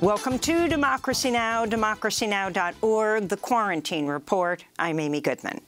Welcome to Democracy Now!, democracynow.org, The Quarantine Report. I'm Amy Goodman.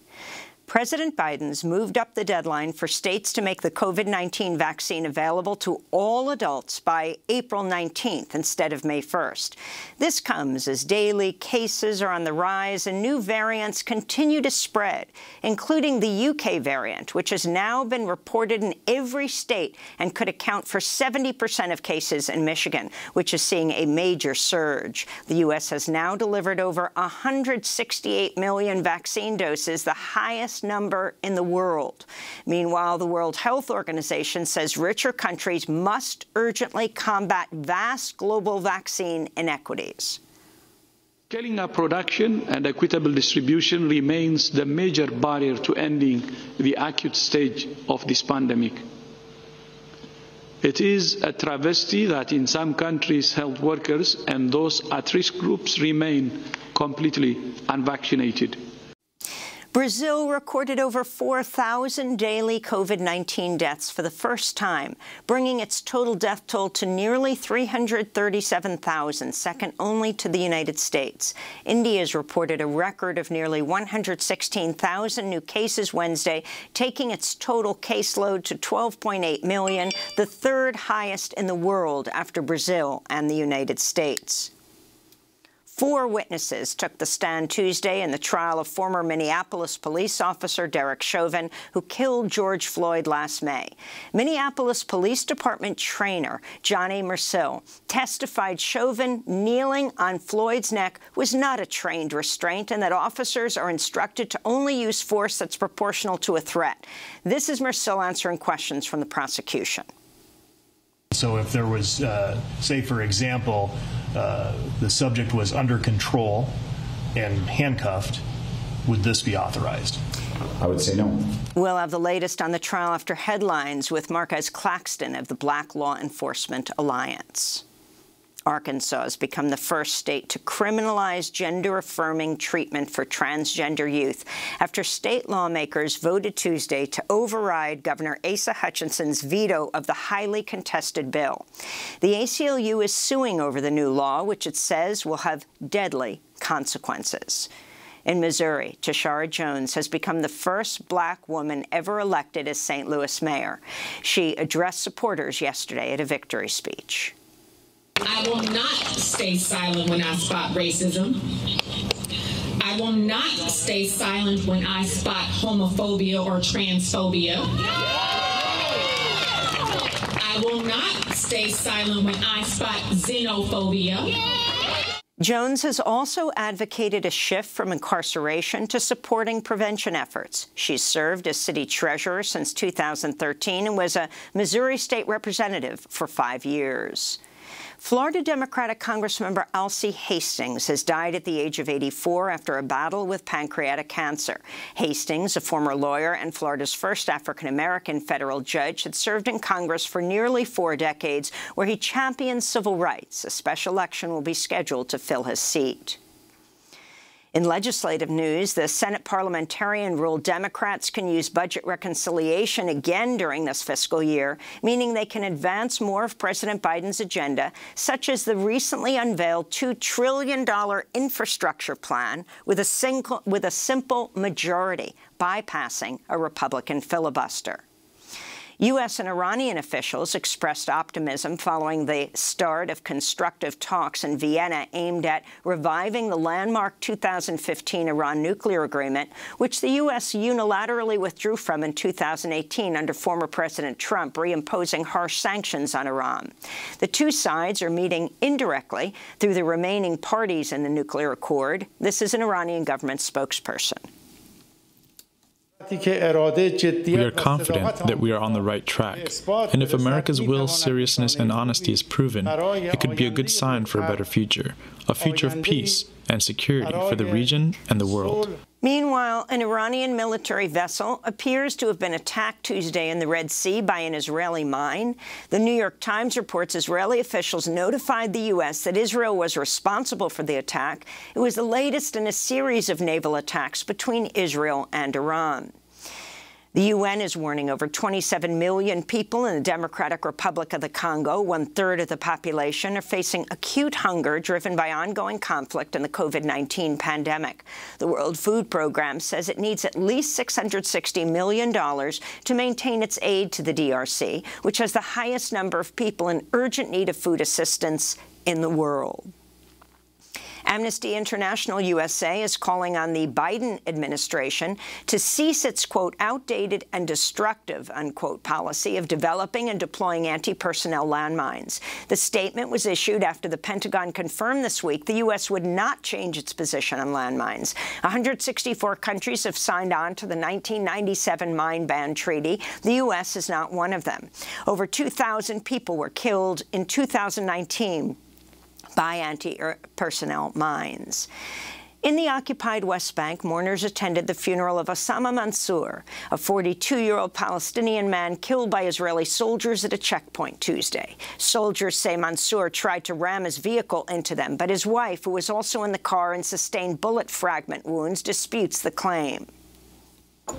President Biden's moved up the deadline for states to make the COVID-19 vaccine available to all adults by April 19th instead of May 1st. This comes as daily cases are on the rise and new variants continue to spread, including the UK variant, which has now been reported in every state and could account for 70% of cases in Michigan, which is seeing a major surge. The U.S. has now delivered over 168 million vaccine doses, the highest number in the world. Meanwhile, the World Health Organization says richer countries must urgently combat vast global vaccine inequities. Scaling up production and equitable distribution remains the major barrier to ending the acute stage of this pandemic. It is a travesty that in some countries, health workers and those at-risk groups remain completely unvaccinated. Brazil recorded over 4,000 daily COVID-19 deaths for the first time, bringing its total death toll to nearly 337,000, second only to the United States. India's reported a record of nearly 116,000 new cases Wednesday, taking its total caseload to 12.8 million, the third highest in the world after Brazil and the United States. 4 witnesses took the stand Tuesday in the trial of former Minneapolis police officer Derek Chauvin, who killed George Floyd last May. Minneapolis Police Department trainer Johnny Mercil testified Chauvin kneeling on Floyd's neck was not a trained restraint and that officers are instructed to only use force that's proportional to a threat. This is Mercil answering questions from the prosecution. So if there was, say, for example, the subject was under control and handcuffed, would this be authorized? I would say no. We'll have the latest on the trial after headlines with Marquez Claxton of the Black Law Enforcement Alliance. Arkansas has become the first state to criminalize gender-affirming treatment for transgender youth after state lawmakers voted Tuesday to override Governor Asa Hutchinson's veto of the highly contested bill. The ACLU is suing over the new law, which it says will have deadly consequences. In Missouri, Tashara Jones has become the first black woman ever elected as St. Louis mayor. She addressed supporters yesterday at a victory speech. I will not stay silent when I spot racism. I will not stay silent when I spot homophobia or transphobia. I will not stay silent when I spot xenophobia. Jones has also advocated a shift from incarceration to supporting prevention efforts. She's served as city treasurer since 2013 and was a Missouri state representative for 5 years. Florida Democratic Congressmember Alcy Hastings has died at the age of 84 after a battle with pancreatic cancer. Hastings, a former lawyer and Florida's first African-American federal judge, had served in Congress for nearly 4 decades, where he championed civil rights. A special election will be scheduled to fill his seat. In legislative news, the Senate parliamentarian ruled Democrats can use budget reconciliation again during this fiscal year, meaning they can advance more of President Biden's agenda, such as the recently unveiled $2 trillion infrastructure plan with a simple majority, bypassing a Republican filibuster. U.S. and Iranian officials expressed optimism following the start of constructive talks in Vienna aimed at reviving the landmark 2015 Iran nuclear agreement, which the U.S. unilaterally withdrew from in 2018 under former President Trump, reimposing harsh sanctions on Iran. The two sides are meeting indirectly through the remaining parties in the nuclear accord. This is an Iranian government spokesperson. We are confident that we are on the right track, and if America's will, seriousness, and honesty is proven, it could be a good sign for a better future, a future of peace and security for the region and the world. Meanwhile, an Iranian military vessel appears to have been attacked Tuesday in the Red Sea by an Israeli mine. The New York Times reports Israeli officials notified the U.S. that Israel was responsible for the attack. It was the latest in a series of naval attacks between Israel and Iran. The UN is warning over 27 million people in the Democratic Republic of the Congo, 1/3 of the population, are facing acute hunger driven by ongoing conflict and the COVID-19 pandemic. The World Food Program says it needs at least $660 million to maintain its aid to the DRC, which has the highest number of people in urgent need of food assistance in the world. Amnesty International USA is calling on the Biden administration to cease its, quote, outdated and destructive, unquote, policy of developing and deploying anti-personnel landmines. The statement was issued after the Pentagon confirmed this week the U.S. would not change its position on landmines. 164 countries have signed on to the 1997 Mine Ban Treaty. The U.S. is not one of them. Over 2,000 people were killed in 2019 by anti-personnel mines. In the occupied West Bank, mourners attended the funeral of Osama Mansour, a 42-year-old Palestinian man killed by Israeli soldiers at a checkpoint Tuesday. Soldiers say Mansour tried to ram his vehicle into them, but his wife, who was also in the car and sustained bullet fragment wounds, disputes the claim.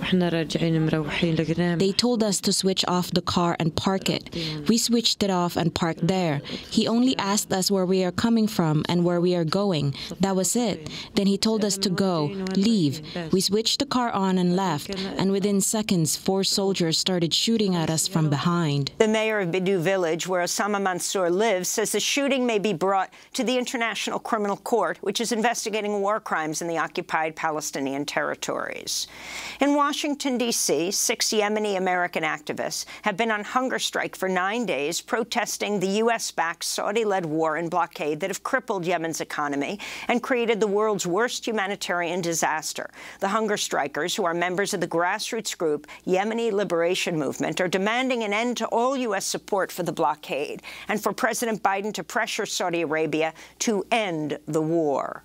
They told us to switch off the car and park it. We switched it off and parked there. He only asked us where we are coming from and where we are going. That was it. Then he told us to go, leave. We switched the car on and left, and within seconds, 4 soldiers started shooting at us from behind. The mayor of Bidou village, where Osama Mansour lives, says the shooting may be brought to the International Criminal Court, which is investigating war crimes in the occupied Palestinian territories. In Washington, D.C., 6 Yemeni-American activists have been on hunger strike for 9 days, protesting the U.S.-backed Saudi-led war and blockade that have crippled Yemen's economy and created the world's worst humanitarian disaster. The hunger strikers, who are members of the grassroots group Yemeni Liberation Movement, are demanding an end to all U.S. support for the blockade and for President Biden to pressure Saudi Arabia to end the war.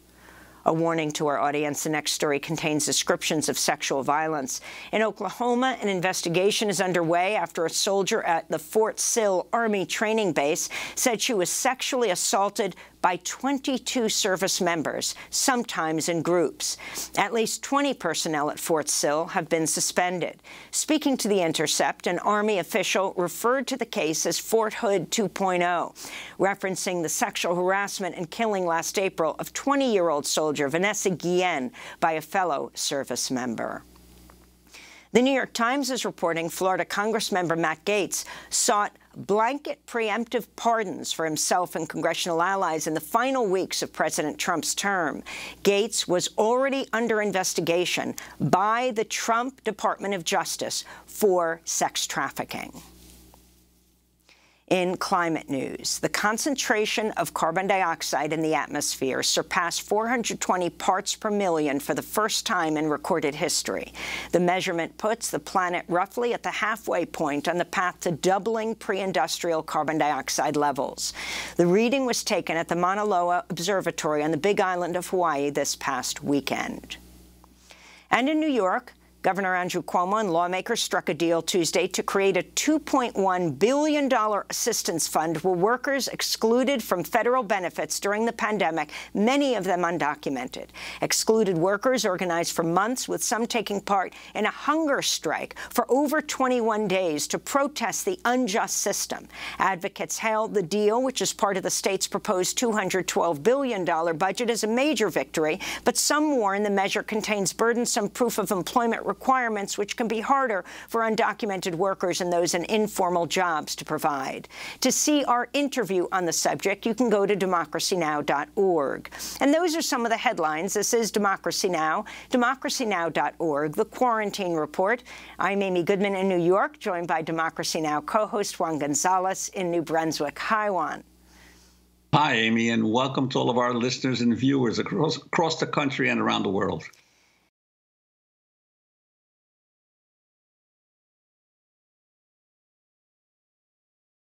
A warning to our audience, the next story contains descriptions of sexual violence. In Oklahoma, an investigation is underway after a soldier at the Fort Sill Army training base said she was sexually assaulted by 22 service members, sometimes in groups. At least 20 personnel at Fort Sill have been suspended. Speaking to The Intercept, an Army official referred to the case as Fort Hood 2.0, referencing the sexual harassment and killing last April of 20-year-old soldier Vanessa Guillen by a fellow service member. The New York Times is reporting Florida Congressmember Matt Gaetz sought blanket preemptive pardons for himself and congressional allies in the final weeks of President Trump's term. Gaetz was already under investigation by the Trump Department of Justice for sex trafficking. In climate news, the concentration of carbon dioxide in the atmosphere surpassed 420 parts per million for the first time in recorded history. The measurement puts the planet roughly at the halfway point on the path to doubling pre-industrial carbon dioxide levels. The reading was taken at the Mauna Loa Observatory on the Big Island of Hawaii this past weekend. And in New York, Governor Andrew Cuomo and lawmakers struck a deal Tuesday to create a $2.1 billion assistance fund for workers excluded from federal benefits during the pandemic, many of them undocumented. Excluded workers organized for months, with some taking part in a hunger strike for over 21 days to protest the unjust system. Advocates hailed the deal, which is part of the state's proposed $212 billion budget, as a major victory, but some warn the measure contains burdensome proof of employment requirements, which can be harder for undocumented workers and those in informal jobs to provide. To see our interview on the subject, you can go to democracynow.org. And those are some of the headlines. This is Democracy Now!, democracynow.org, The Quarantine Report. I'm Amy Goodman in New York, joined by Democracy Now! Co-host Juan Gonzalez in New Brunswick. Hi, Juan. Hi, Amy, and welcome to all of our listeners and viewers across the country and around the world.